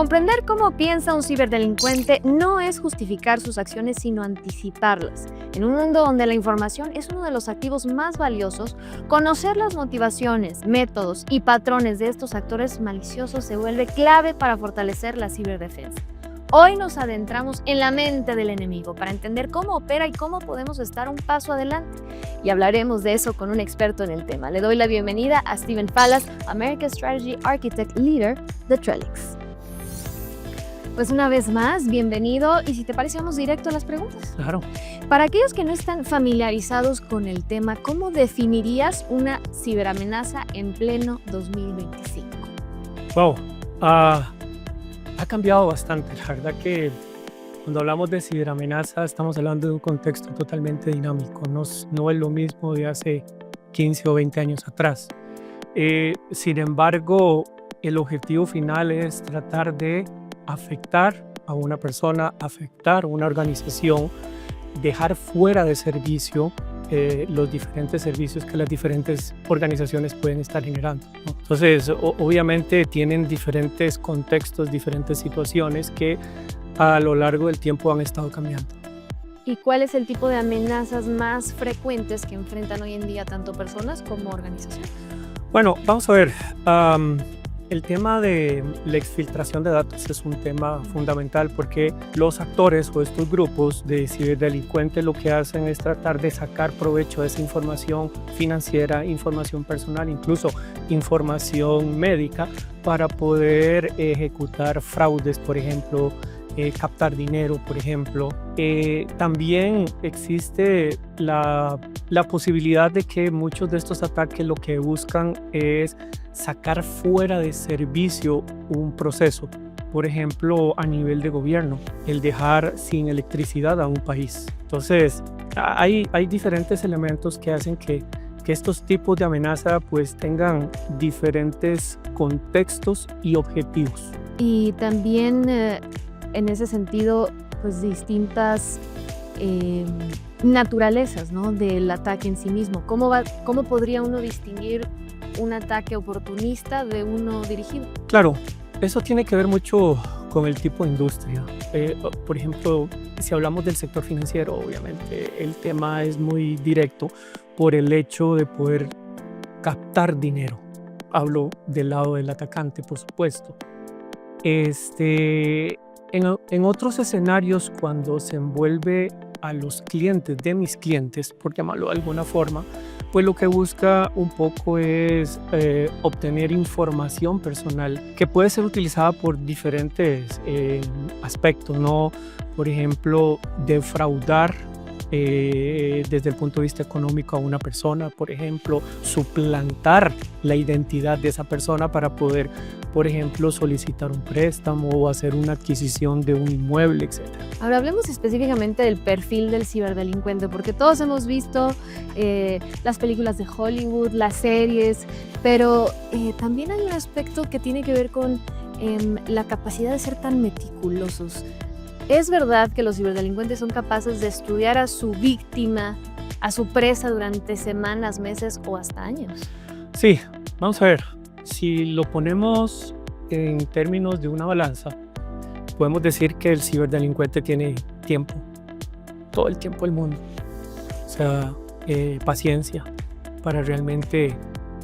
Comprender cómo piensa un ciberdelincuente no es justificar sus acciones, sino anticiparlas. En un mundo donde la información es uno de los activos más valiosos, conocer las motivaciones, métodos y patrones de estos actores maliciosos se vuelve clave para fortalecer la ciberdefensa. Hoy nos adentramos en la mente del enemigo para entender cómo opera y cómo podemos estar un paso adelante. Y hablaremos de eso con un experto en el tema. Le doy la bienvenida a Steven Falas, American Strategy Architect Leader de Trellix. Pues una vez más, bienvenido, y si te parece vamos directo a las preguntas. Claro. Para aquellos que no están familiarizados con el tema, ¿cómo definirías una ciberamenaza en pleno 2025? Wow, ha cambiado bastante. La verdad que cuando hablamos de ciberamenaza estamos hablando de un contexto totalmente dinámico. No es lo mismo de hace 15 o 20 años atrás. Sin embargo, el objetivo final es tratar de afectar a una persona, afectar a una organización, dejar fuera de servicio los diferentes servicios que las diferentes organizaciones pueden estar generando, ¿no? Entonces, obviamente tienen diferentes contextos, diferentes situaciones que a lo largo del tiempo han estado cambiando. ¿Y cuál es el tipo de amenazas más frecuentes que enfrentan hoy en día tanto personas como organizaciones? Bueno, vamos a ver. El tema de la exfiltración de datos es un tema fundamental porque los actores o estos grupos de ciberdelincuentes lo que hacen es tratar de sacar provecho de esa información financiera, información personal, incluso información médica para poder ejecutar fraudes, por ejemplo, captar dinero, por ejemplo. También existe la posibilidad de que muchos de estos ataques lo que buscan es sacar fuera de servicio un proceso, por ejemplo, a nivel de gobierno, el dejar sin electricidad a un país. Entonces, hay diferentes elementos que hacen que estos tipos de amenaza pues tengan diferentes contextos y objetivos. Y también en ese sentido, pues distintas naturalezas, ¿no?, del ataque en sí mismo. ¿Cómo podría uno distinguir un ataque oportunista de uno dirigido? Claro, eso tiene que ver mucho con el tipo de industria. Por ejemplo, si hablamos del sector financiero, obviamente el tema es muy directo por el hecho de poder captar dinero. Hablo del lado del atacante, por supuesto. En otros escenarios, cuando se envuelve a los clientes de mis clientes, por llamarlo de alguna forma, pues lo que busca un poco es obtener información personal que puede ser utilizada por diferentes aspectos, ¿no? Por ejemplo, defraudar desde el punto de vista económico a una persona, por ejemplo, suplantar la identidad de esa persona para poder, por ejemplo, solicitar un préstamo o hacer una adquisición de un inmueble, etc. Ahora hablemos específicamente del perfil del ciberdelincuente, porque todos hemos visto las películas de Hollywood, las series, pero también hay un aspecto que tiene que ver con la capacidad de ser tan meticulosos. ¿Es verdad que los ciberdelincuentes son capaces de estudiar a su víctima, a su presa durante semanas, meses o hasta años? Sí, vamos a ver. Si lo ponemos en términos de una balanza, podemos decir que el ciberdelincuente tiene tiempo, todo el tiempo del mundo. O sea, paciencia para realmente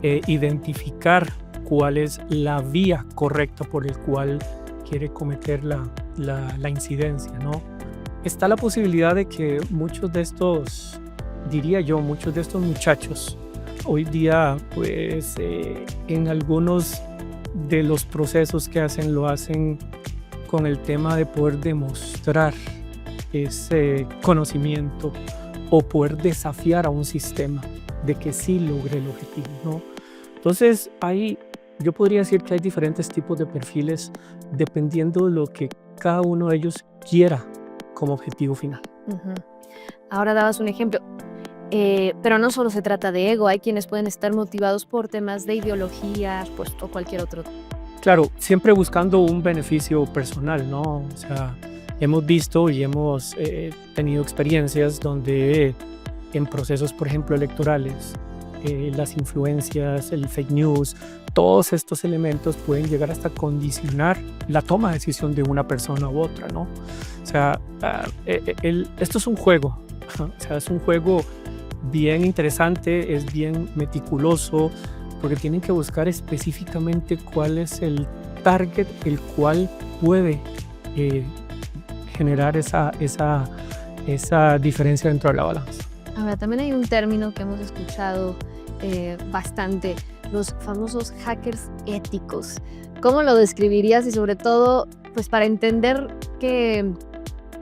identificar cuál es la vía correcta por el cual quiere cometer la incidencia, ¿no? Está la posibilidad de que muchos de estos muchachos hoy día, pues en algunos de los procesos que hacen, lo hacen con el tema de poder demostrar ese conocimiento o poder desafiar a un sistema de que sí logre el objetivo, ¿no? Entonces, yo podría decir que hay diferentes tipos de perfiles dependiendo de lo que cada uno de ellos quiera como objetivo final. Uh-huh. Ahora dabas un ejemplo, pero no solo se trata de ego, hay quienes pueden estar motivados por temas de ideología, pues, o cualquier otro. Claro, siempre buscando un beneficio personal, ¿no? O sea, hemos visto y hemos tenido experiencias donde en procesos, por ejemplo, electorales, las influencias, el fake news, todos estos elementos pueden llegar hasta condicionar la toma de decisión de una persona u otra, ¿no? O sea, esto es un juego, o sea, es un juego bien interesante, es bien meticuloso, porque tienen que buscar específicamente cuál es el target el cual puede generar esa diferencia dentro de la balanza. Ahora, también hay un término que hemos escuchado bastante, los famosos hackers éticos. ¿Cómo lo describirías? Y sobre todo, pues para entender que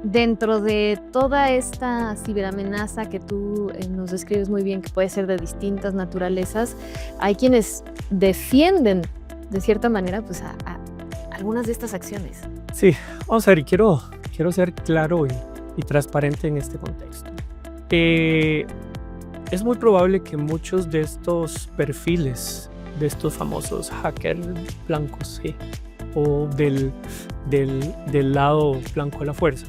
dentro de toda esta ciberamenaza que tú nos describes muy bien, que puede ser de distintas naturalezas, hay quienes defienden de cierta manera pues a algunas de estas acciones. Sí, vamos a ver, quiero ser claro y transparente en este contexto. Es muy probable que muchos de estos perfiles, de estos famosos hackers blancos, ¿sí? O del lado blanco de la fuerza,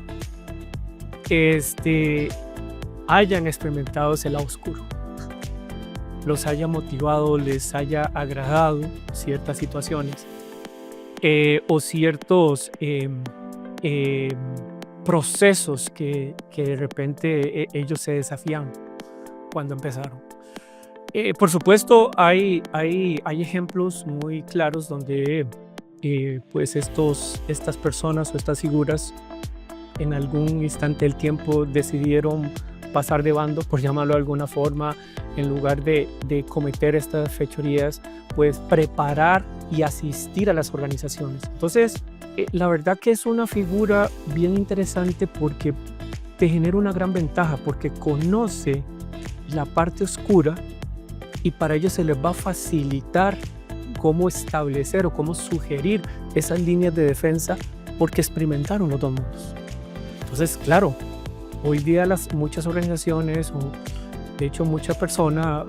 hayan experimentado ese lado oscuro, los haya motivado, les haya agradado ciertas situaciones o ciertos procesos que de repente ellos se desafían cuando empezaron. Por supuesto, hay ejemplos muy claros donde pues estas personas o estas figuras en algún instante del tiempo decidieron pasar de bando, por llamarlo de alguna forma, en lugar de cometer estas fechorías, pues preparar y asistir a las organizaciones. Entonces, la verdad que es una figura bien interesante porque te genera una gran ventaja, porque conoce la parte oscura y para ellos se les va a facilitar cómo establecer o cómo sugerir esas líneas de defensa porque experimentaron los dos mundos. Entonces, claro, hoy día muchas organizaciones, o de hecho mucha persona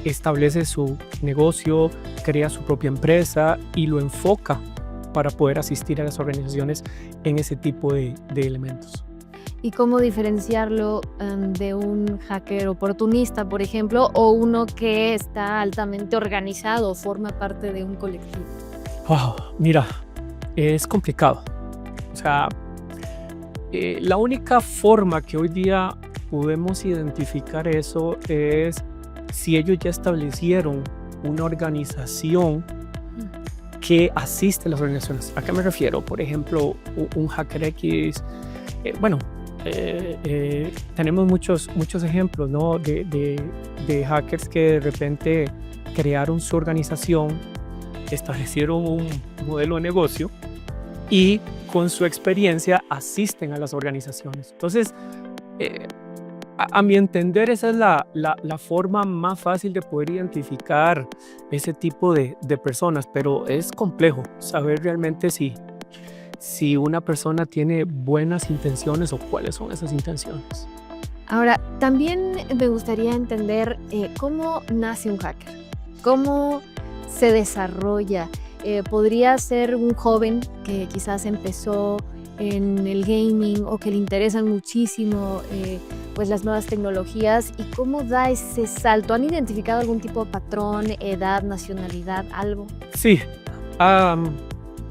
establece su negocio, crea su propia empresa y lo enfoca para poder asistir a las organizaciones en ese tipo de elementos. ¿Y cómo diferenciarlo de un hacker oportunista, por ejemplo, o uno que está altamente organizado o forma parte de un colectivo? Wow, mira, es complicado. O sea, la única forma que hoy día podemos identificar eso es si ellos ya establecieron una organización que asiste a las organizaciones. ¿A qué me refiero? Por ejemplo, un hacker X, tenemos muchos ejemplos, ¿no? de hackers que de repente crearon su organización, establecieron un modelo de negocio y con su experiencia asisten a las organizaciones. Entonces, a mi entender, esa es la forma más fácil de poder identificar ese tipo de personas, pero es complejo saber realmente si una persona tiene buenas intenciones o cuáles son esas intenciones. Ahora, también me gustaría entender cómo nace un hacker, cómo se desarrolla. Podría ser un joven que quizás empezó en el gaming o que le interesan muchísimo pues las nuevas tecnologías, y cómo da ese salto. ¿Han identificado algún tipo de patrón, edad, nacionalidad, algo? Sí,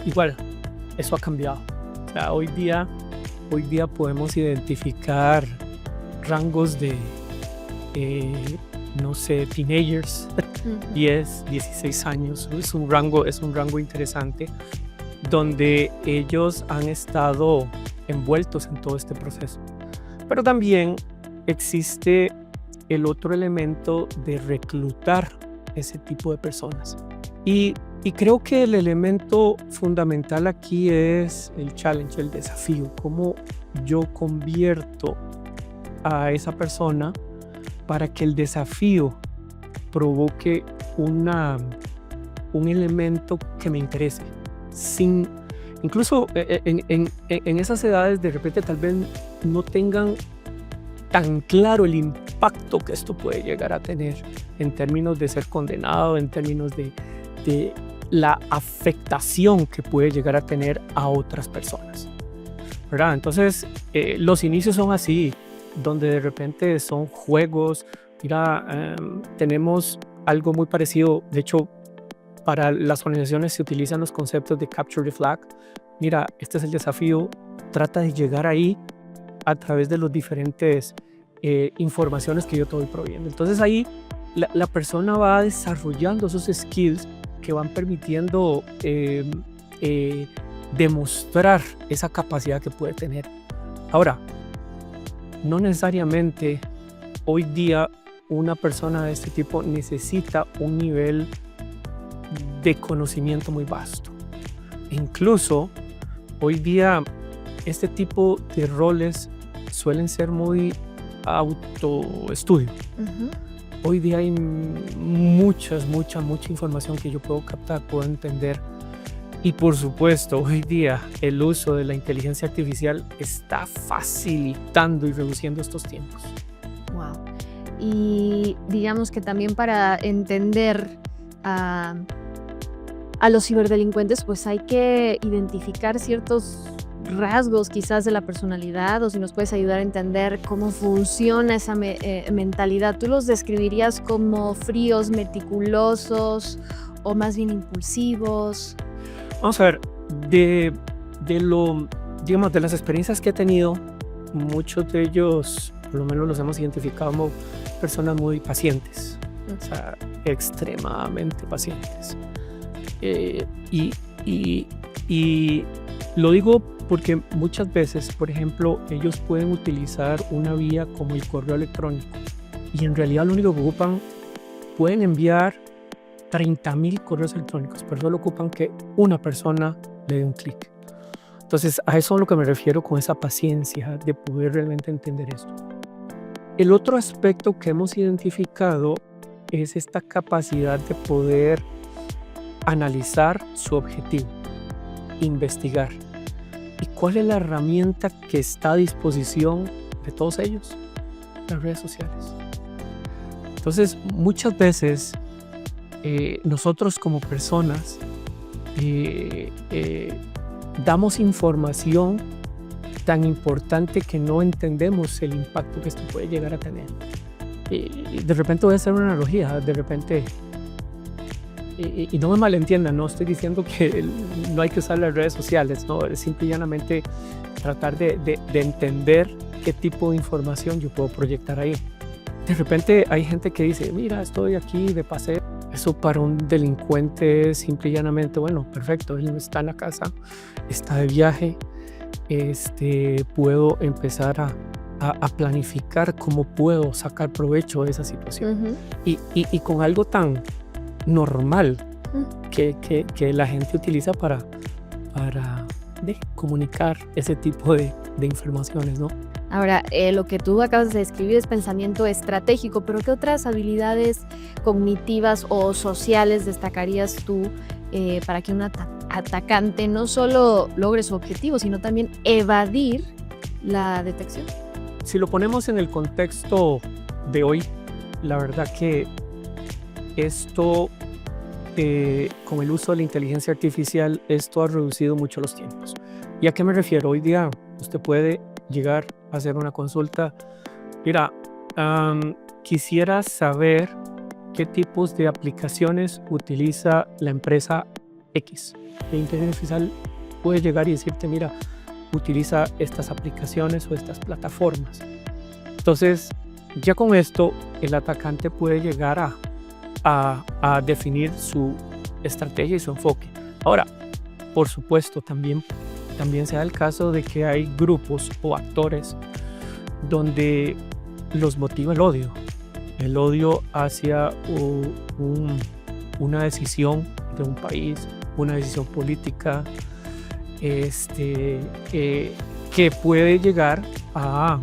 igual, eso ha cambiado. O sea, hoy día podemos identificar rangos de, no sé, teenagers, 10, 16 años. Es un rango interesante donde ellos han estado envueltos en todo este proceso. Pero también existe el otro elemento de reclutar ese tipo de personas. Y creo que el elemento fundamental aquí es el challenge, el desafío. Cómo yo convierto a esa persona para que el desafío provoque un elemento que me interese. Incluso en esas edades de repente tal vez no tengan tan claro el impacto que esto puede llegar a tener en términos de ser condenado, en términos de la afectación que puede llegar a tener a otras personas, ¿verdad? Entonces los inicios son así, donde de repente son juegos, Mira, tenemos algo muy parecido. De hecho, para las organizaciones se utilizan los conceptos de Capture the Flag. Mira, este es el desafío. Trata de llegar ahí a través de los diferentes informaciones que yo te voy proveyendo. Entonces ahí la persona va desarrollando esos skills que van permitiendo demostrar esa capacidad que puede tener. Ahora, no necesariamente hoy día una persona de este tipo necesita un nivel de conocimiento muy vasto. Incluso hoy día este tipo de roles suelen ser muy autoestudio. Hoy día hay mucha información que yo puedo captar, puedo entender. Y por supuesto, hoy día el uso de la inteligencia artificial está facilitando y reduciendo estos tiempos. Wow. Y digamos que también para entender a los ciberdelincuentes, pues hay que identificar ciertos rasgos quizás de la personalidad, o si nos puedes ayudar a entender cómo funciona esa mentalidad. ¿Tú los describirías como fríos, meticulosos o más bien impulsivos? Vamos a ver, de las experiencias que he tenido, muchos de ellos, por lo menos los hemos identificado como personas muy pacientes, o sea, extremadamente pacientes. Y lo digo porque muchas veces, por ejemplo, ellos pueden utilizar una vía como el correo electrónico y en realidad lo único que ocupan, pueden enviar 30,000 correos electrónicos, pero solo ocupan que una persona le dé un clic. Entonces, a eso es a lo que me refiero con esa paciencia de poder realmente entender esto. El otro aspecto que hemos identificado es esta capacidad de poder analizar su objetivo, investigar. ¿Y cuál es la herramienta que está a disposición de todos ellos? Las redes sociales. Entonces, muchas veces nosotros como personas damos información tan importante que no entendemos el impacto que esto puede llegar a tener. De repente voy a hacer una analogía, de repente, y no me malentiendan, no estoy diciendo que no hay que usar las redes sociales, no, es simple y llanamente tratar de entender qué tipo de información yo puedo proyectar ahí. De repente hay gente que dice, mira, estoy aquí de paseo. Eso para un delincuente es simple y llanamente, bueno, perfecto, él no está en la casa, está de viaje, puedo empezar a planificar cómo puedo sacar provecho de esa situación. Y con algo tan normal que la gente utiliza para comunicar ese tipo de informaciones, ¿no? Ahora, lo que tú acabas de describir es pensamiento estratégico, pero ¿qué otras habilidades cognitivas o sociales destacarías tú para que un atacante no solo logre su objetivo, sino también evadir la detección? Si lo ponemos en el contexto de hoy, la verdad que esto, con el uso de la inteligencia artificial, esto ha reducido mucho los tiempos. ¿Y a qué me refiero? Hoy día usted puede llegar a hacer una consulta. Mira, quisiera saber qué tipos de aplicaciones utiliza la empresa X. La inteligencia artificial puede llegar y decirte, mira, utiliza estas aplicaciones o estas plataformas. Entonces, ya con esto, el atacante puede llegar a definir su estrategia y su enfoque. Ahora, por supuesto, también se da el caso de que hay grupos o actores donde los motiva el odio hacia una decisión de un país, una decisión política, que puede llegar a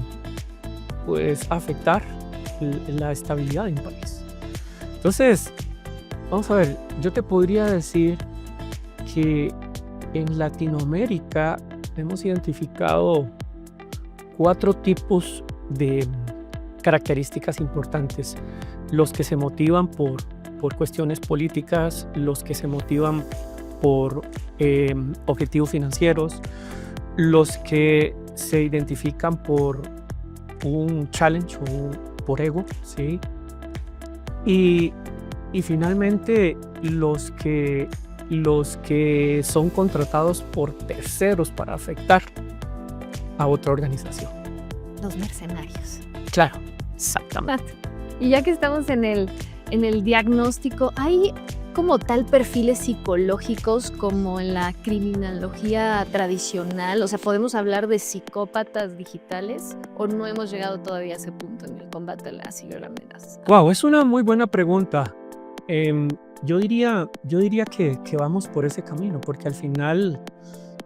afectar la estabilidad de un país. Entonces, vamos a ver, yo te podría decir que en Latinoamérica hemos identificado 4 tipos de características importantes. Los que se motivan por cuestiones políticas, los que se motivan por objetivos financieros, los que se identifican por un challenge o por ego, ¿sí? Y, y finalmente los que son contratados por terceros para afectar a otra organización. Los mercenarios. Claro, exactamente. Y ya que estamos en el diagnóstico, ¿hay como tal perfiles psicológicos como en la criminología tradicional? O sea, ¿podemos hablar de psicópatas digitales o no hemos llegado todavía a ese punto en el combate a la ciberamenaza? Wow, es una muy buena pregunta. Yo diría que vamos por ese camino, porque al final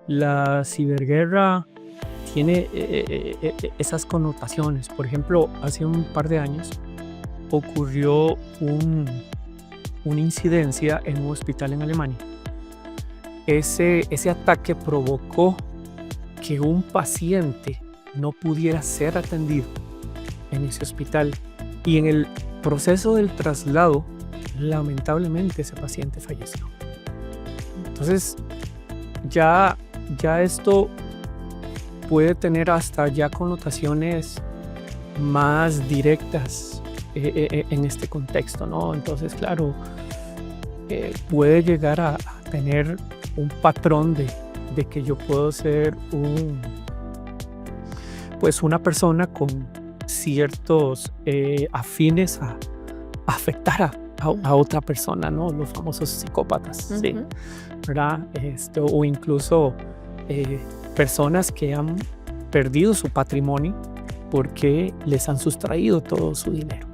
la ciberguerra tiene esas connotaciones. Por ejemplo, hace un par de años ocurrió una incidencia en un hospital en Alemania. Ese ataque provocó que un paciente no pudiera ser atendido en ese hospital, y en el proceso del traslado, lamentablemente ese paciente falleció. Entonces, ya esto puede tener hasta ya connotaciones más directas en este contexto, ¿no? Entonces, claro, puede llegar a tener un patrón de que yo puedo ser una persona con ciertos afines a afectar a otra persona, ¿no? Los famosos psicópatas, Uh-huh. ¿sí? ¿Verdad? O incluso personas que han perdido su patrimonio porque les han sustraído todo su dinero.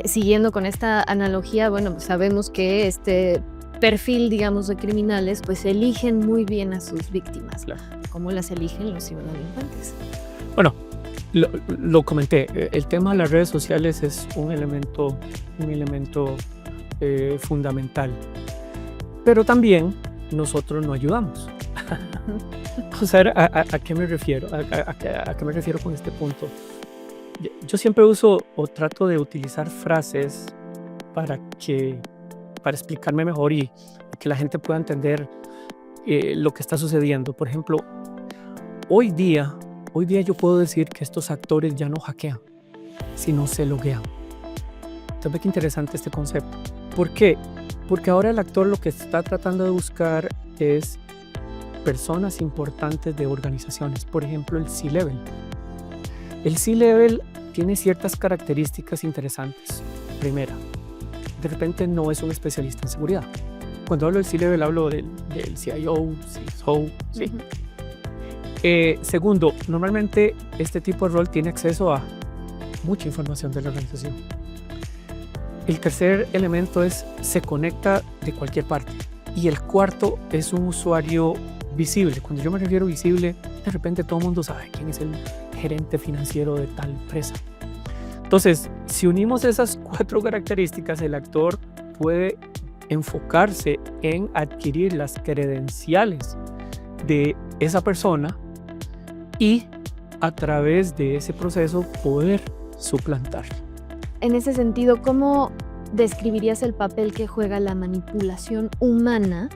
Siguiendo con esta analogía, bueno, sabemos que este perfil, digamos, de criminales, pues eligen muy bien a sus víctimas. Claro. ¿Cómo las eligen los ciberdelincuentes? Bueno, lo comenté, el tema de las redes sociales es un elemento fundamental, pero también nosotros no ayudamos. Vamos a ver a qué me refiero, a qué me refiero con este punto. Yo siempre uso o trato de utilizar frases para explicarme mejor y que la gente pueda entender lo que está sucediendo. Por ejemplo, hoy día yo puedo decir que estos actores ya no hackean, sino se loguean. Entonces, ve qué interesante este concepto. ¿Por qué? Porque ahora el actor lo que está tratando de buscar es personas importantes de organizaciones. Por ejemplo, el C-Level. El C-Level tiene ciertas características interesantes. Primera, de repente no es un especialista en seguridad. Cuando hablo del C-Level hablo del CIO, CISO, ¿sí? Uh-huh. Segundo, normalmente este tipo de rol tiene acceso a mucha información de la organización. El tercer elemento es se conecta de cualquier parte. Y el cuarto es un usuario visible. Cuando yo me refiero visible, de repente todo el mundo sabe quién es el gerente financiero de tal empresa. Entonces, si unimos esas 4 características, el actor puede enfocarse en adquirir las credenciales de esa persona y a través de ese proceso poder suplantar. En ese sentido, ¿cómo describirías el papel que juega la manipulación humana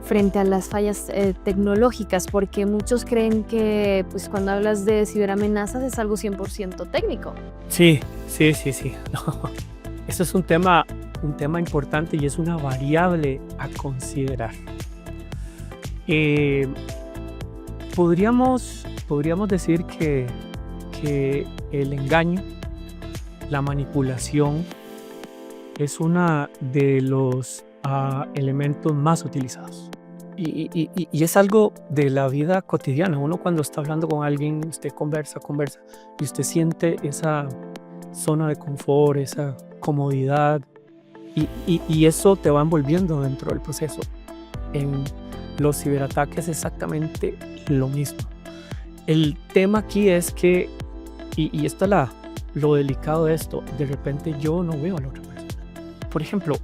frente a las fallas tecnológicas? Porque muchos creen que pues, cuando hablas de ciberamenazas es algo 100% técnico. Sí. No. Eso es un tema importante y es una variable a considerar. Podríamos decir que el engaño, la manipulación, es uno de los elementos más utilizados. Y es algo de la vida cotidiana. Uno cuando está hablando con alguien, usted conversa y usted siente esa zona de confort, esa comodidad y eso te va envolviendo dentro del proceso. En los ciberataques exactamente lo mismo. El tema aquí es que, y esto es lo delicado de esto, de repente yo no veo a la otra persona. Por ejemplo,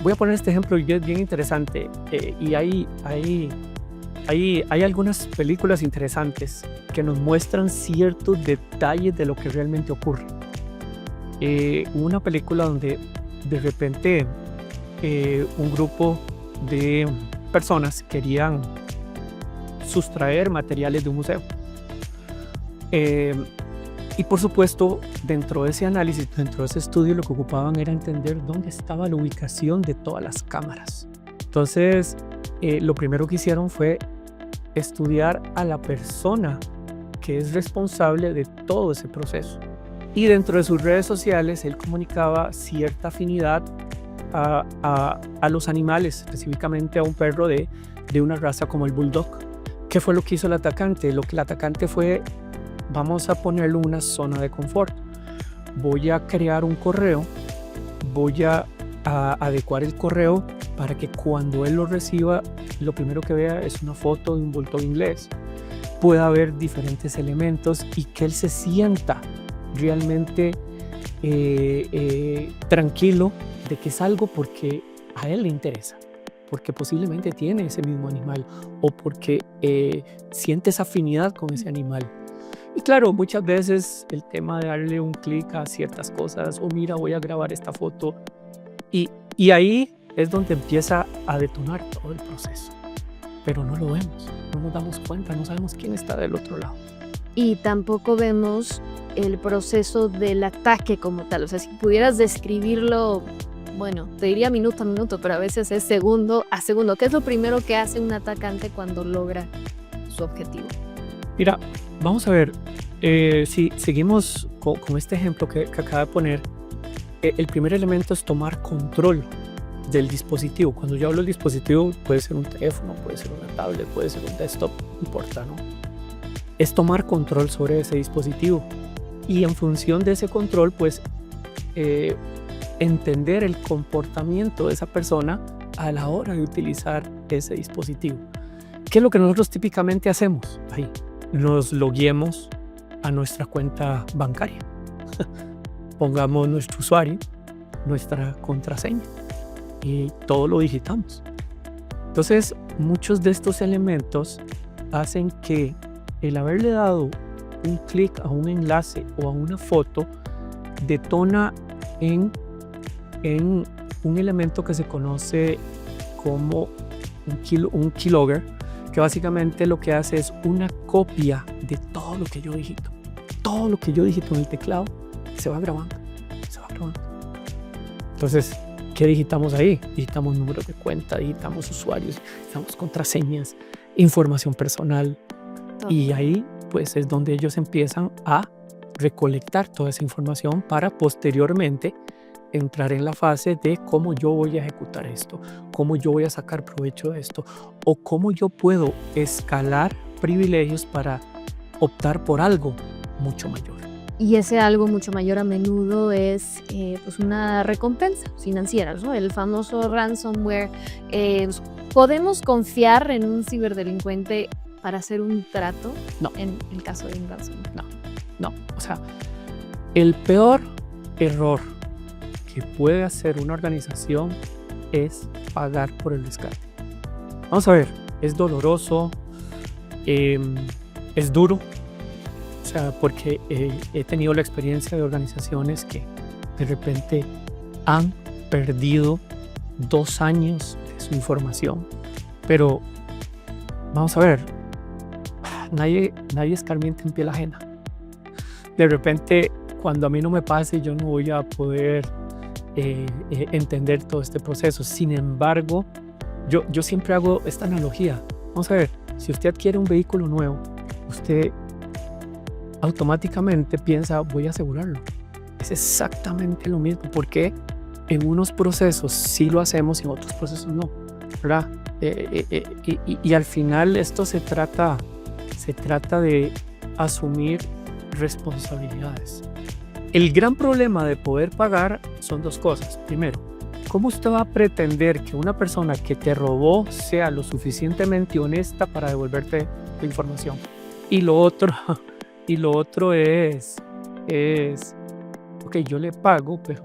voy a poner este ejemplo y es bien interesante, y hay algunas películas interesantes que nos muestran ciertos detalles de lo que realmente ocurre. Una película donde de repente un grupo de personas querían sustraer materiales de un museo. Y por supuesto, dentro de ese análisis, dentro de ese estudio, lo que ocupaban era entender dónde estaba la ubicación de todas las cámaras. Entonces, lo primero que hicieron fue estudiar a la persona que es responsable de todo ese proceso. Y dentro de sus redes sociales, él comunicaba cierta afinidad a los animales, específicamente a un perro de una raza como el Bulldog. ¿Qué fue lo que hizo el atacante? Lo que el atacante fue: vamos a ponerle una zona de confort. Voy a crear un correo, voy a adecuar el correo para que cuando él lo reciba, lo primero que vea es una foto de un bulldog inglés. Pueda haber diferentes elementos y que él se sienta realmente tranquilo de que es algo porque a él le interesa, porque posiblemente tiene ese mismo animal o porque siente esa afinidad con ese animal. Y claro, muchas veces el tema de darle un clic a ciertas cosas, o mira, voy a grabar esta foto, y ahí es donde empieza a detonar todo el proceso. Pero no lo vemos, no nos damos cuenta, no sabemos quién está del otro lado. Y tampoco vemos el proceso del ataque como tal. O sea, si pudieras describirlo, bueno, te diría minuto a minuto, pero a veces es segundo a segundo. ¿Qué es lo primero que hace un atacante cuando logra su objetivo? Mira, vamos a ver, si seguimos con este ejemplo que acaba de poner, el primer elemento es tomar control del dispositivo. Cuando yo hablo del dispositivo, puede ser un teléfono, puede ser una tablet, puede ser un desktop, no importa, ¿no? Es tomar control sobre ese dispositivo y en función de ese control, pues, entender el comportamiento de esa persona a la hora de utilizar ese dispositivo. ¿Qué es lo que nosotros típicamente hacemos ahí? Nos logueemos a nuestra cuenta bancaria. Pongamos nuestro usuario, nuestra contraseña y todo lo digitamos. Entonces, muchos de estos elementos hacen que el haberle dado un clic a un enlace o a una foto detona en un elemento que se conoce como un keylogger, que básicamente lo que hace es una copia de todo lo que yo digito. Todo lo que yo digito en el teclado se va grabando, se va grabando. Entonces, ¿qué digitamos ahí? Digitamos números de cuenta, digitamos usuarios, digitamos contraseñas, información personal. Todo. Y ahí, pues, es donde ellos empiezan a recolectar toda esa información para posteriormente entrar en la fase de cómo yo voy a ejecutar esto, cómo yo voy a sacar provecho de esto, o cómo yo puedo escalar privilegios para optar por algo mucho mayor. Y ese algo mucho mayor a menudo es pues una recompensa financiera, ¿no? El famoso ransomware. ¿Podemos confiar en un ciberdelincuente para hacer un trato? No. En el caso de un ransomware. No. O sea, el peor error que puede hacer una organización es pagar por el rescate. Vamos a ver, es doloroso, es duro. O sea, porque he tenido la experiencia de organizaciones que de repente han perdido 2 años de su información. Pero vamos a ver, nadie escarmienta en piel ajena. De repente, cuando a mí no me pase, yo no voy a poder entender todo este proceso. Sin embargo, yo siempre hago esta analogía. Vamos a ver, si usted adquiere un vehículo nuevo, usted automáticamente piensa, voy a asegurarlo. Es exactamente lo mismo, porque en unos procesos sí lo hacemos y en otros procesos no, ¿verdad? Y al final esto se trata de asumir responsabilidades. El gran problema de poder pagar son 2 cosas. Primero, ¿cómo usted va a pretender que una persona que te robó sea lo suficientemente honesta para devolverte la información? Y lo otro es, ok, yo le pago, pero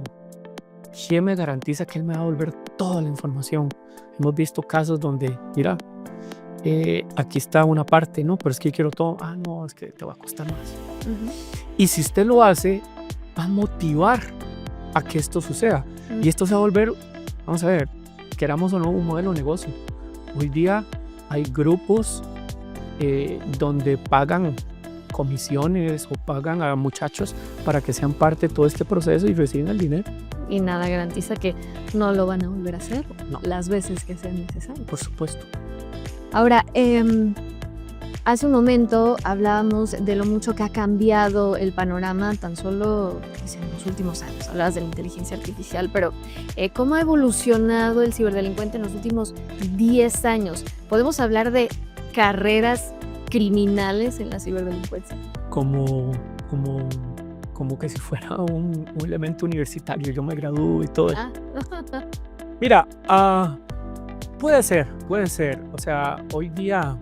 ¿quién me garantiza que él me va a devolver toda la información? Hemos visto casos donde, mira, aquí está una parte, no, pero es que quiero todo. Ah, no, es que te va a costar más. Uh-huh. Y si usted lo hace, va a motivar a que esto suceda. Uh-huh. Y esto se va a volver, vamos a ver, queramos o no, un modelo de negocio. Hoy día hay grupos donde pagan comisiones o pagan a muchachos para que sean parte de todo este proceso y reciben el dinero. Y nada garantiza que no lo van a volver a hacer No. las veces que sean necesarias. Por supuesto. Ahora, hace un momento hablábamos de lo mucho que ha cambiado el panorama tan solo pues, en los últimos años. Hablabas de la inteligencia artificial, pero ¿cómo ha evolucionado el ciberdelincuente en los últimos 10 años? ¿Podemos hablar de carreras criminales en la ciberdelincuencia? Como que si fuera un elemento universitario. Yo me gradúo y todo. Ah. Mira, puede ser. O sea, hoy día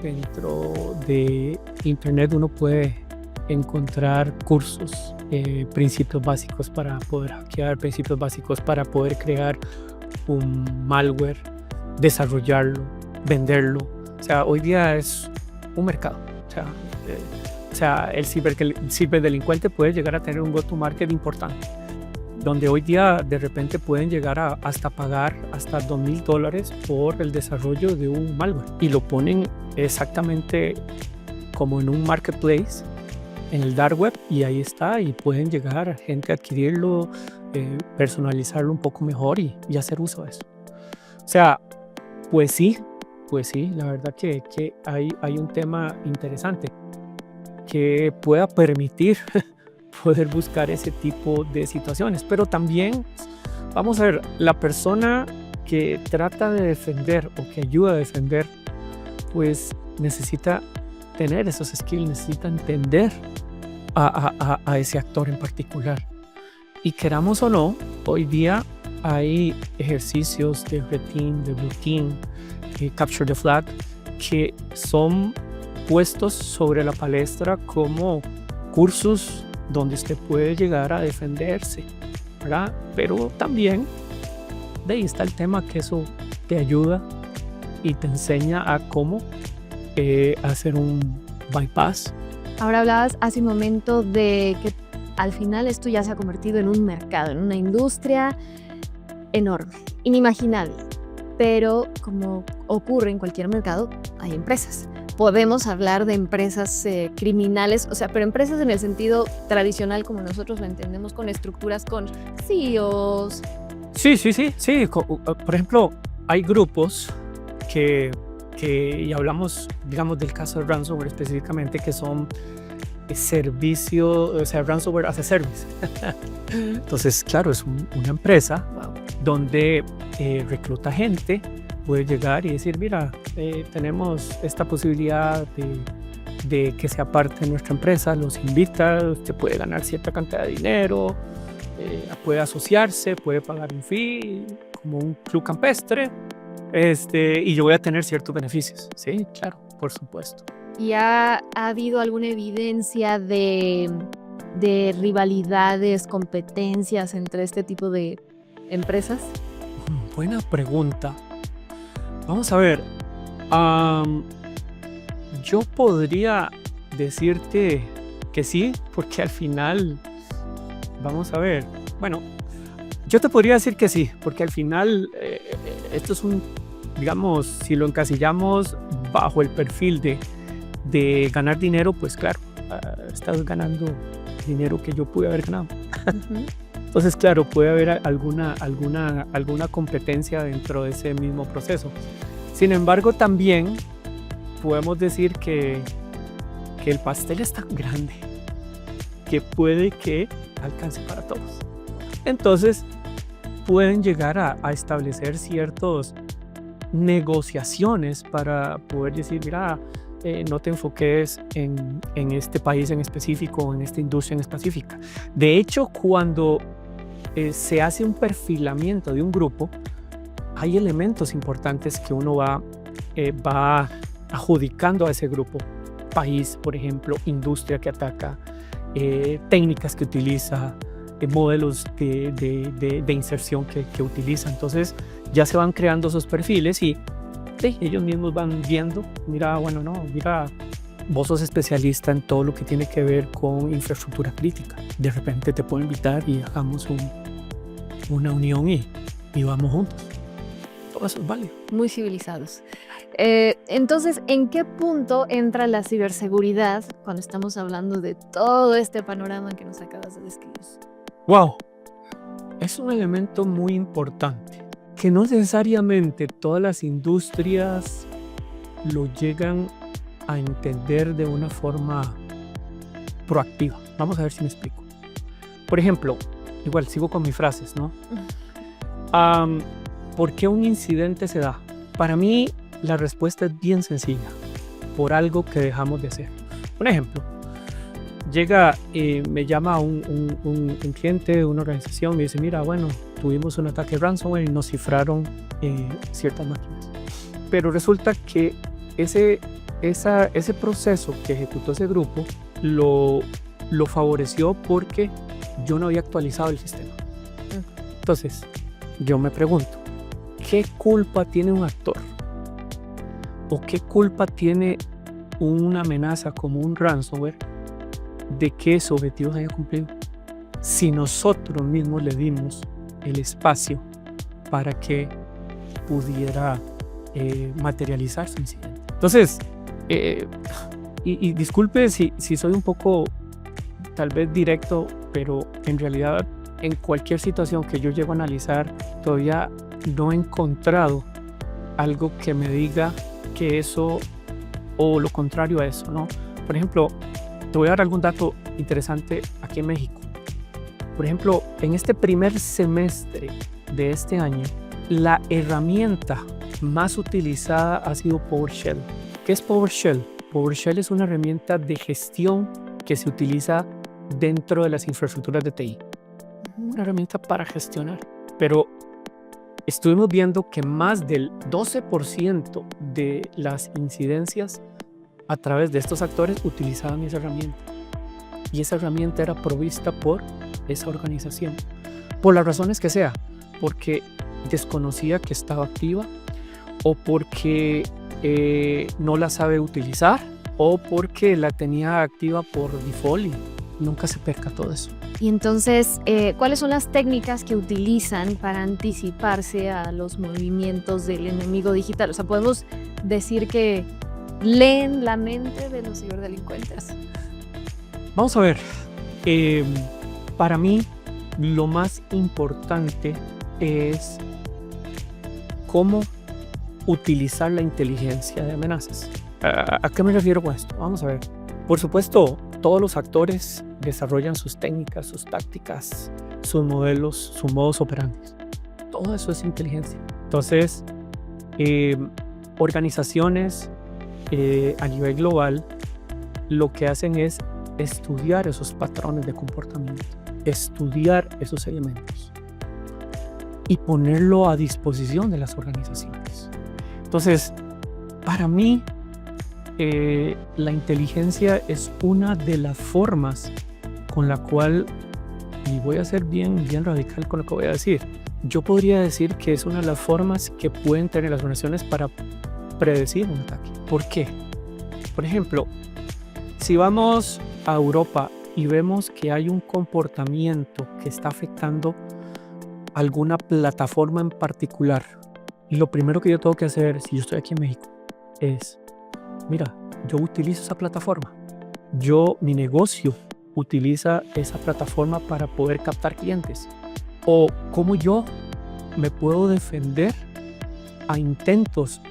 dentro de Internet uno puede encontrar cursos, principios básicos para poder hackear, principios básicos para poder crear un malware, desarrollarlo, venderlo. O sea, hoy día es un mercado. O sea, el ciberdelincuente puede llegar a tener un go-to-market importante, donde hoy día de repente pueden llegar a hasta pagar hasta $2,000 por el desarrollo de un malware y lo ponen exactamente como en un marketplace en el dark web y ahí está, y pueden llegar a gente a adquirirlo, personalizarlo un poco mejor y hacer uso de eso. O sea, pues sí, la verdad que hay un tema interesante que pueda permitir poder buscar ese tipo de situaciones, pero también vamos a ver, la persona que trata de defender o que ayuda a defender pues necesita tener esos skills, necesita entender a ese actor en particular, y queramos o no, hoy día hay ejercicios de Red Team, de Blue Team, Capture the Flag, que son puestos sobre la palestra como cursos donde usted puede llegar a defenderse, ¿verdad? Pero también de ahí está el tema que eso te ayuda y te enseña a cómo hacer un bypass. Ahora hablabas hace un momento de que al final esto ya se ha convertido en un mercado, en una industria enorme, inimaginable. Pero como ocurre en cualquier mercado, hay empresas. Podemos hablar de empresas criminales, o sea, pero empresas en el sentido tradicional como nosotros lo entendemos, con estructuras, con CEOs. Sí. Por ejemplo, hay grupos y hablamos, digamos, del caso de ransomware específicamente, que son servicios, o sea, ransomware as a service. Entonces, claro, es una empresa donde recluta gente, puede llegar y decir, mira, tenemos esta posibilidad de que sea parte de nuestra empresa, los invita, usted puede ganar cierta cantidad de dinero, puede asociarse, puede pagar un fee, como un club campestre, y yo voy a tener ciertos beneficios. Sí, claro, por supuesto. ¿Y ha habido alguna evidencia de rivalidades, competencias entre este tipo de empresas? Buena pregunta. Vamos a ver. Yo podría decirte que sí, porque al final, vamos a ver. Bueno, yo te podría decir que sí, porque al final esto es digamos, si lo encasillamos bajo el perfil de ganar dinero, pues claro, estás ganando dinero que yo pude haber ganado. Uh-huh. Entonces, claro, puede haber alguna competencia dentro de ese mismo proceso. Sin embargo, también podemos decir que el pastel es tan grande que puede que alcance para todos. Entonces, pueden llegar a establecer ciertas negociaciones para poder decir, mira, no te enfoques en este país en específico o en esta industria en específica. De hecho, cuando se hace un perfilamiento de un grupo, hay elementos importantes que uno va adjudicando a ese grupo. País, por ejemplo, industria que ataca, técnicas que utiliza, modelos de inserción que utiliza. Entonces ya se van creando esos perfiles y ellos mismos van viendo, mira, vos sos especialista en todo lo que tiene que ver con infraestructura crítica. De repente te puedo invitar y hagamos una unión y vamos juntos. Todo eso es válido. Muy civilizados. Entonces, ¿en qué punto entra la ciberseguridad cuando estamos hablando de todo este panorama que nos acabas de describir? ¡Wow! Es un elemento muy importante, que no necesariamente todas las industrias lo llegan a entender de una forma proactiva. Vamos a ver si me explico. Por ejemplo, igual sigo con mis frases, ¿no? ¿Por qué un incidente se da? Para mí, la respuesta es bien sencilla. Por algo que dejamos de hacer. Un ejemplo. Llega, me llama un cliente de una organización, me dice, mira, bueno, tuvimos un ataque ransomware y nos cifraron ciertas máquinas. Pero resulta que ese proceso que ejecutó ese grupo lo favoreció porque yo no había actualizado el sistema. Entonces, yo me pregunto, ¿qué culpa tiene un actor? ¿O qué culpa tiene una amenaza como un ransomware de que su objetivo se haya cumplido? Si nosotros mismos le dimos el espacio para que pudiera materializar su incidente. Entonces, y disculpe si soy un poco tal vez directo, pero en realidad en cualquier situación que yo llego a analizar todavía no he encontrado algo que me diga que eso o lo contrario a eso, ¿no? Por ejemplo, te voy a dar algún dato interesante aquí en México. Por ejemplo, en este primer semestre de este año, la herramienta más utilizada ha sido PowerShell. ¿Qué es PowerShell? PowerShell es una herramienta de gestión que se utiliza dentro de las infraestructuras de TI. Una herramienta para gestionar. Pero estuvimos viendo que más del 12% de las incidencias a través de estos actores utilizaban esa herramienta. Y esa herramienta era provista por esa organización. Por las razones que sea. Porque desconocía que estaba activa, o porque no la sabe utilizar, o porque la tenía activa por default y nunca se percató de eso. Y entonces, ¿cuáles son las técnicas que utilizan para anticiparse a los movimientos del enemigo digital? O sea, podemos decir que leen la mente de los ciberdelincuentes. Vamos a ver. Para mí, lo más importante es cómo utilizar la inteligencia de amenazas. ¿A qué me refiero con esto? Vamos a ver. Por supuesto, todos los actores desarrollan sus técnicas, sus tácticas, sus modelos, sus modos operantes. Todo eso es inteligencia. Entonces, organizaciones a nivel global lo que hacen es estudiar esos patrones de comportamiento, estudiar esos elementos y ponerlo a disposición de las organizaciones. Entonces, para mí, la inteligencia es una de las formas con la cual, y voy a ser bien radical con lo que voy a decir, yo podría decir que es una de las formas que pueden tener las organizaciones para predecir un ataque. ¿Por qué? Por ejemplo, si vamos a Europa y vemos que hay un comportamiento que está afectando alguna plataforma en particular, lo primero que yo tengo que hacer, si yo estoy aquí en México, es, mira, yo utilizo esa plataforma. Mi negocio utiliza esa plataforma para poder captar clientes. O cómo yo me puedo defender a intentos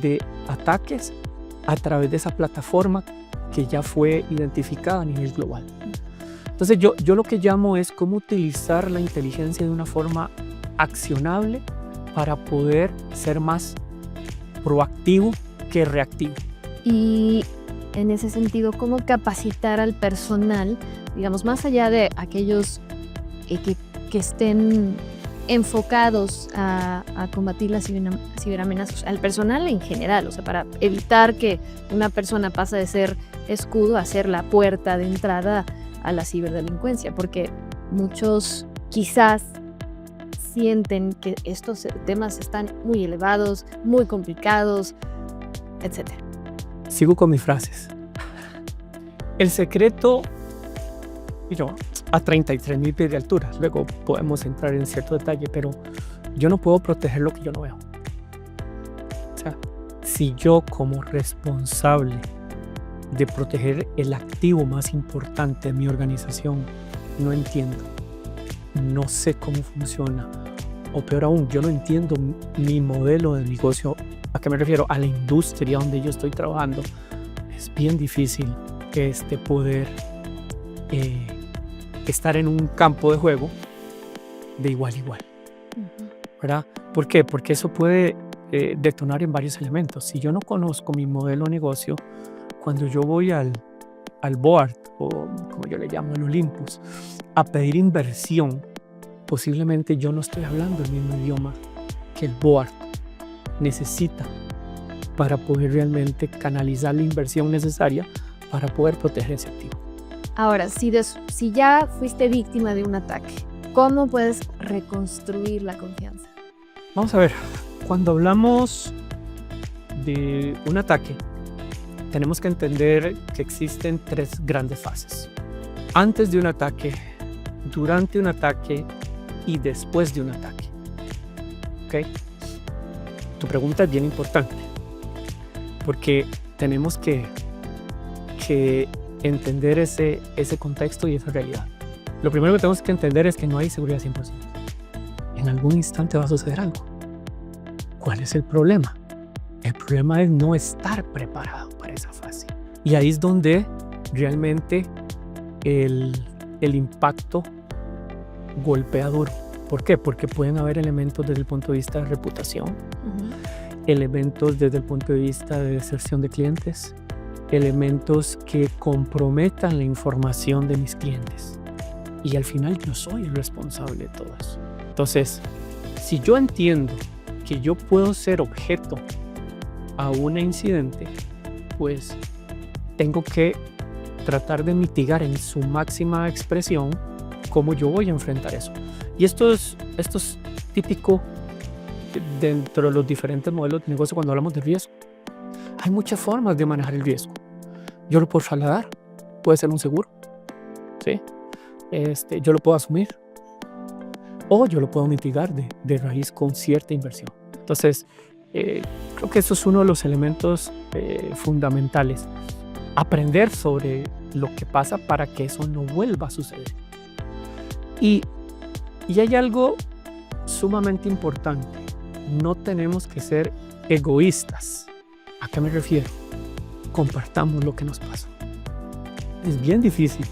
de ataques a través de esa plataforma que ya fue identificada a nivel global. Entonces yo lo que llamo es cómo utilizar la inteligencia de una forma accionable para poder ser más proactivo que reactivo. Y en ese sentido, ¿cómo capacitar al personal, digamos, más allá de aquellos que estén enfocados a combatir las ciberamenazas, al personal en general, o sea, para evitar que una persona pase de ser escudo a ser la puerta de entrada a la ciberdelincuencia? Porque muchos quizás sienten que estos temas están muy elevados, muy complicados, etc. Sigo con mis frases. El secreto, a 33,000 pies de altura, luego podemos entrar en cierto detalle, pero yo no puedo proteger lo que yo no veo. O sea, si yo como responsable de proteger el activo más importante de mi organización no entiendo, no sé cómo funciona, o peor aún, yo no entiendo mi modelo de negocio, ¿a qué me refiero? A la industria donde yo estoy trabajando, es bien difícil poder estar en un campo de juego de igual a igual, ¿verdad? ¿Por qué? Porque eso puede detonar en varios elementos. Si yo no conozco mi modelo de negocio, cuando yo voy al board, o como yo le llamo, el Olympus, a pedir inversión, posiblemente yo no estoy hablando el mismo idioma que el board necesita para poder realmente canalizar la inversión necesaria para poder proteger ese activo. Ahora, si ya fuiste víctima de un ataque, ¿cómo puedes reconstruir la confianza? Vamos a ver, cuando hablamos de un ataque, tenemos que entender que existen 3 grandes fases. Antes de un ataque, durante un ataque y después de un ataque. ¿Ok? Tu pregunta es bien importante porque tenemos que entender ese contexto y esa realidad. Lo primero que tenemos que entender es que no hay seguridad 100%. En algún instante va a suceder algo. ¿Cuál es el problema? El problema es no estar preparado para esa fase. Y ahí es donde realmente el impacto golpea duro. ¿Por qué? Porque pueden haber elementos desde el punto de vista de reputación, elementos desde el punto de vista de deserción de clientes, elementos que comprometan la información de mis clientes. Y al final yo soy el responsable de todo eso. Entonces, si yo entiendo que yo puedo ser objeto a un incidente, pues tengo que tratar de mitigar en su máxima expresión cómo yo voy a enfrentar eso. Y esto es típico dentro de los diferentes modelos de negocio cuando hablamos de riesgo. Hay muchas formas de manejar el riesgo. Yo lo puedo trasladar, puede ser un seguro, ¿sí? Yo lo puedo asumir o yo lo puedo mitigar de raíz con cierta inversión. Entonces, creo que eso es uno de los elementos fundamentales. Aprender sobre lo que pasa para que eso no vuelva a suceder. Y hay algo sumamente importante. No tenemos que ser egoístas. ¿A qué me refiero? Compartamos lo que nos pasa. Es bien difícil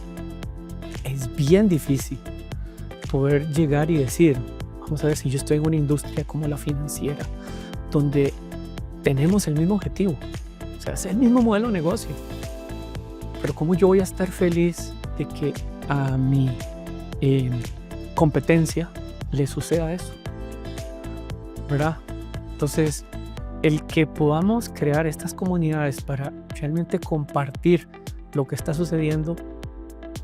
poder llegar y decir, vamos a ver, si yo estoy en una industria como la financiera, donde tenemos el mismo objetivo, o sea, es el mismo modelo de negocio, pero ¿cómo yo voy a estar feliz de que a mi competencia le suceda eso? ¿Verdad? Entonces, el que podamos crear estas comunidades para realmente compartir lo que está sucediendo,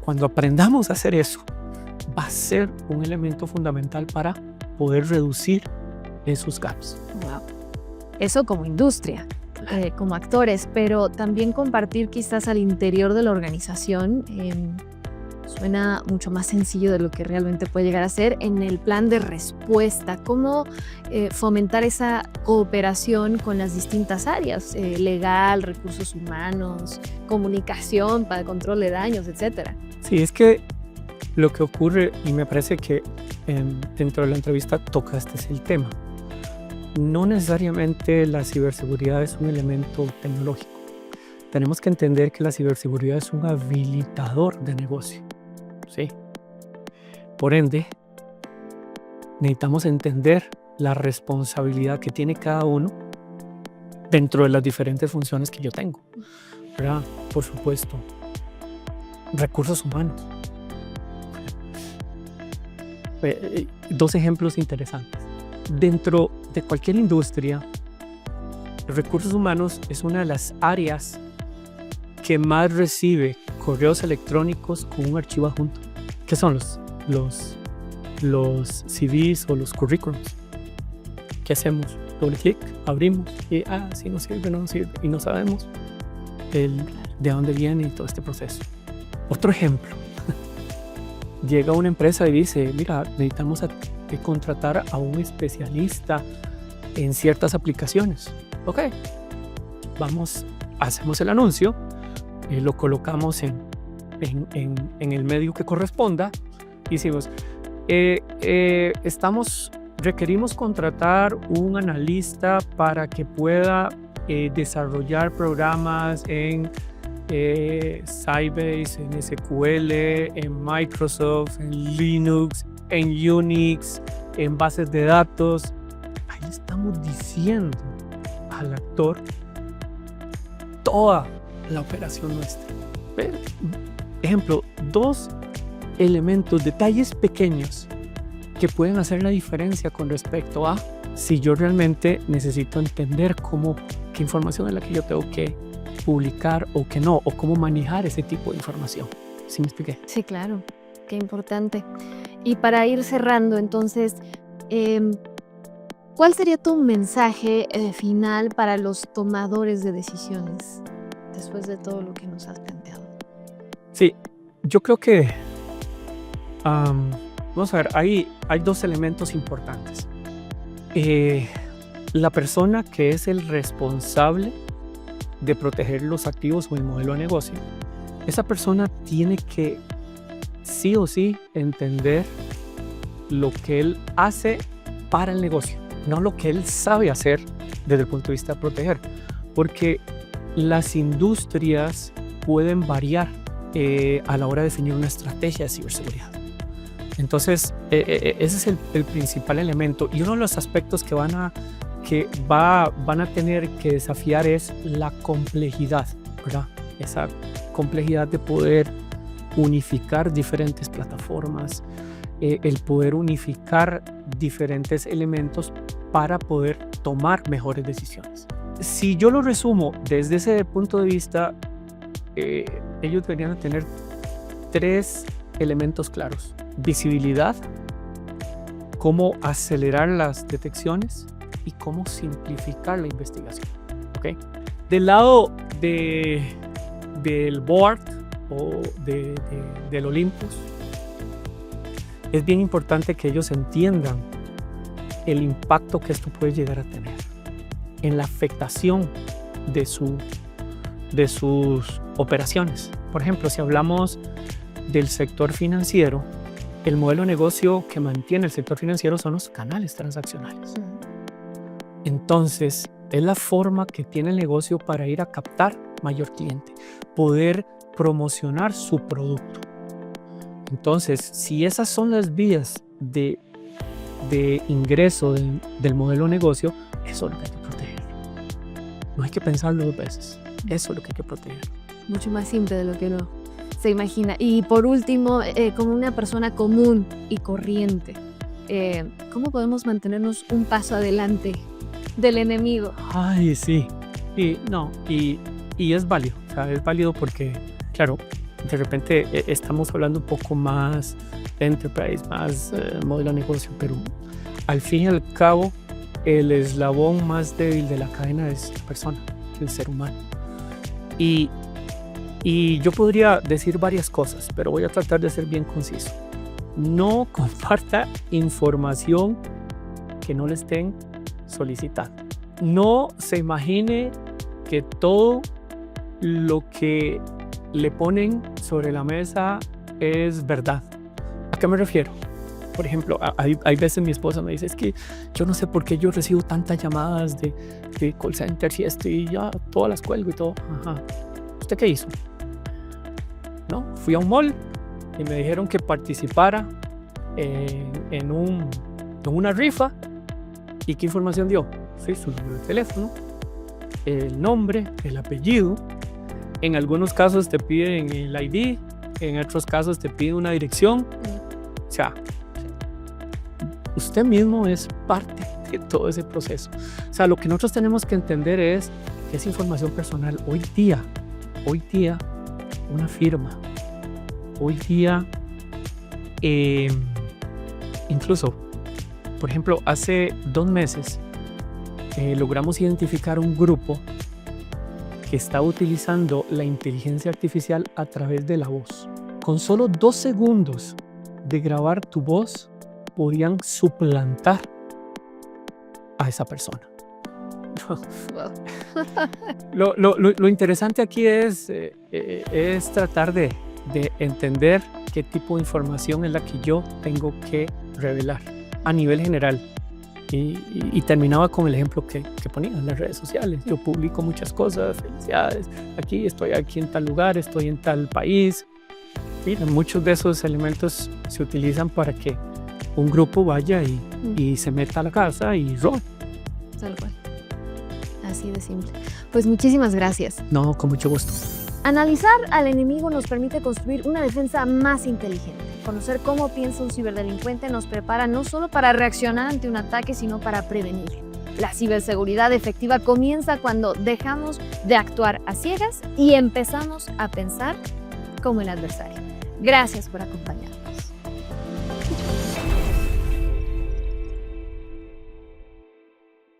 cuando aprendamos a hacer eso, va a ser un elemento fundamental para poder reducir esos gaps. Wow. Eso como industria, como actores, pero también compartir quizás al interior de la organización suena mucho más sencillo de lo que realmente puede llegar a ser en el plan de respuesta. ¿Cómo fomentar esa cooperación con las distintas áreas? Legal, recursos humanos, comunicación para el control de daños, etcétera. Sí, es que lo que ocurre, y me parece que dentro de la entrevista tocaste el tema, no necesariamente la ciberseguridad es un elemento tecnológico. Tenemos que entender que la ciberseguridad es un habilitador de negocio, ¿sí? Por ende, necesitamos entender la responsabilidad que tiene cada uno dentro de las diferentes funciones que yo tengo, ¿verdad? Por supuesto, recursos humanos. 2 ejemplos interesantes. Dentro de cualquier industria, recursos humanos es una de las áreas que más recibe correos electrónicos con un archivo adjunto. ¿Qué son los CVs o los currículums? ¿Qué hacemos? Doble clic, abrimos y sí nos sirve, no nos sirve. Y no sabemos de dónde viene y todo este proceso. Otro ejemplo. Llega una empresa y dice, mira, necesitamos contratar a un especialista en ciertas aplicaciones. Ok, hacemos el anuncio, lo colocamos en el medio que corresponda y decimos, requerimos contratar un analista para que pueda desarrollar programas en Sybase, en SQL, en Microsoft, en Linux, en Unix, en bases de datos. Ahí estamos diciendo al actor toda la operación nuestra. Pero, ejemplo, 2 elementos, detalles pequeños que pueden hacer la diferencia con respecto a si yo realmente necesito entender qué información es la que yo tengo que publicar o que no, o cómo manejar ese tipo de información. ¿Sí me expliqué? Sí, claro, qué importante. Y para ir cerrando, entonces, ¿cuál sería tu mensaje final para los tomadores de decisiones después de todo lo que nos has planteado? Sí, yo creo que vamos a ver, hay 2 elementos importantes. La persona que es el responsable de proteger los activos o el modelo de negocio, esa persona tiene que sí o sí entender lo que él hace para el negocio, no lo que él sabe hacer desde el punto de vista de proteger, porque las industrias pueden variar a la hora de definir una estrategia de ciberseguridad. Entonces, ese es el principal elemento, y uno de los aspectos que van a tener que desafiar es la complejidad, ¿verdad? Esa complejidad de poder unificar diferentes plataformas, el poder unificar diferentes elementos para poder tomar mejores decisiones. Si yo lo resumo desde ese punto de vista, ellos deberían tener 3 elementos claros: visibilidad, cómo acelerar las detecciones y cómo simplificar la investigación. ¿Okay? Del lado del board o del Olympus, es bien importante que ellos entiendan el impacto que esto puede llegar a tener en la afectación de sus operaciones. Por ejemplo, si hablamos del sector financiero, el modelo de negocio que mantiene el sector financiero son los canales transaccionales. Entonces, es la forma que tiene el negocio para ir a captar mayor cliente, poder promocionar su producto. Entonces, si esas son las vías de ingreso del modelo de negocio, eso es lo que hay que proteger. No hay que pensarlo 2 veces. Eso es lo que hay que proteger. Mucho más simple de lo que uno se imagina. Y por último, como una persona común y corriente, ¿cómo podemos mantenernos un paso adelante del enemigo? Ay, sí. Y es válido. O sea, es válido porque, claro, de repente estamos hablando un poco más de enterprise, más modelo de negocio, pero al fin y al cabo, el eslabón más débil de la cadena es la persona, el ser humano. Y yo podría decir varias cosas, pero voy a tratar de ser bien conciso. No comparta información que no le estén solicitando. No se imagine que todo lo que le ponen sobre la mesa es verdad. ¿A qué me refiero? Por ejemplo, hay veces mi esposa me dice, es que yo no sé por qué yo recibo tantas llamadas de call centers y esto, y ya todas las cuelgo y todo. Ajá. ¿Usted qué hizo? No, fui a un mall y me dijeron que participara en una rifa. ¿Y qué información dio? Sí, su número de teléfono, el nombre, el apellido. En algunos casos te piden el ID, en otros casos te piden una dirección. O sea, usted mismo es parte de todo ese proceso. O sea, lo que nosotros tenemos que entender es que es información personal. Hoy día, una firma, hoy día, incluso, por ejemplo, hace 2 meses logramos identificar un grupo que está utilizando la inteligencia artificial a través de la voz. Con solo 2 segundos de grabar tu voz, podían suplantar a esa persona. Wow. Lo interesante aquí es tratar de entender qué tipo de información es la que yo tengo que revelar a nivel general. Y terminaba con el ejemplo que ponía en las redes sociales. Yo publico muchas cosas, felicidades, estoy aquí en tal lugar, estoy en tal país. Mira, muchos de esos elementos se utilizan para que un grupo vaya y se meta a la casa y robe. Tal cual. Así de simple. Pues muchísimas gracias. No, con mucho gusto. Analizar al enemigo nos permite construir una defensa más inteligente. Conocer cómo piensa un ciberdelincuente nos prepara no solo para reaccionar ante un ataque, sino para prevenirlo. La ciberseguridad efectiva comienza cuando dejamos de actuar a ciegas y empezamos a pensar como el adversario. Gracias por acompañarnos.